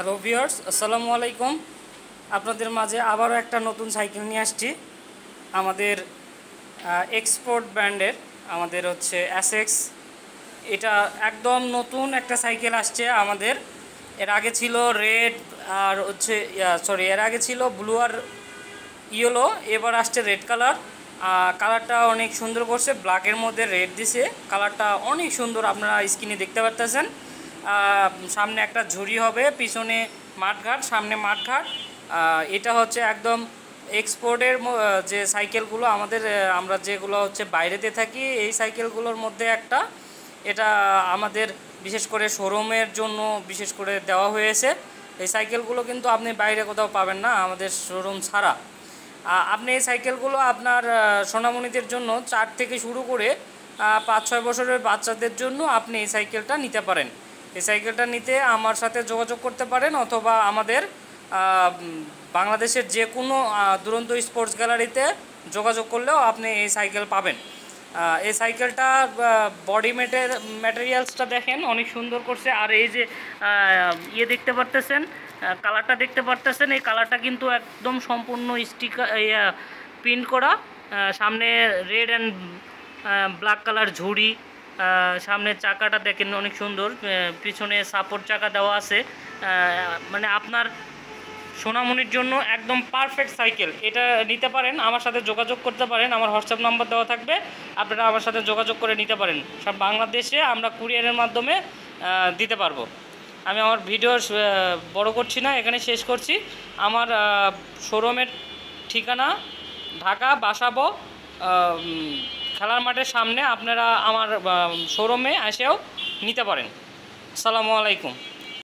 Hello viewers, আসসালামু আলাইকুম। আপনাদের মাঝে আবারও একটা নতুন সাইকেল নিয়ে আসছি। আমাদের এক্সপোর্ট ব্র্যান্ডের, আমাদের হচ্ছে অ্যাসেক্স। এটা একদম নতুন একটা সাইকেল আসছে আমাদের। এর আগে ছিল রেড আর হচ্ছে এর আগে ছিল ব্লু আর ইয়েলো, এবার আসছে রেড কালার। কালারটা অনেক সুন্দর করছে, ব্ল্যাকের মধ্যে রেড দিছে। কালারটা অনেক সুন্দর, আপনারা স্ক্রিনে দেখতে পারতেছেন। সামনে একটা ঝুড়ি হবে, পিছনে মাঠঘাট, সামনে মাঠঘাট। এটা হচ্ছে একদম এক্সপোর্টের যে সাইকেলগুলো আমাদের, আমরা যেগুলো হচ্ছে বাইরেতে থাকি, এই সাইকেলগুলোর মধ্যে একটা। এটা আমাদের বিশেষ করে শোরুমের জন্য বিশেষ করে দেওয়া হয়েছে। এই সাইকেলগুলো কিন্তু আপনি বাইরে কোথাও পাবেন না, আমাদের শোরুম ছাড়া। আপনি এই সাইকেলগুলো আপনার সোনামণিদের জন্য 4 থেকে শুরু করে 5-6 বছরের বাচ্চাদের জন্য আপনি এই সাইকেলটা নিতে পারেন। এই সাইকেলটা নিতে আমার সাথে যোগাযোগ করতে পারেন, অথবা আমাদের বাংলাদেশের যে কোনো দুরন্ত স্পোর্টস গ্যালারিতে যোগাযোগ করলেও আপনি এই সাইকেল পাবেন। এই সাইকেলটার বডি ম্যাটেরিয়ালসটা দেখেন, অনেক সুন্দর করছে। আর এই যে দেখতে পারতেছেন, কালারটা দেখতে পারতেছেন, এই কালারটা কিন্তু একদম সম্পূর্ণ স্টিকার প্রিন্ট করা। সামনে রেড অ্যান্ড ব্ল্যাক কালার ঝুড়ি, সামনের চাকাটা দেখেন অনেক সুন্দর, পিছনে সাপোর্ট চাকা দেওয়া আছে। মানে আপনার সোনামণির জন্য একদম পারফেক্ট সাইকেল। এটা নিতে পারেন, আমার সাথে যোগাযোগ করতে পারেন, আমার হোয়াটসঅ্যাপ নাম্বার দেওয়া থাকবে, আপনারা আমার সাথে যোগাযোগ করে নিতে পারেন। সব বাংলাদেশে আমরা কুরিয়ারের মাধ্যমে দিতে পারবো। আমি আমার ভিডিও বড় করছি না, এখানে শেষ করছি। আমার শোরুমের ঠিকানা ঢাকা বাসাবো খেলার মাঠের সামনে। আপনারা আমার শোরুমে এসেও নিতে পারেন। আসসালামু আলাইকুম।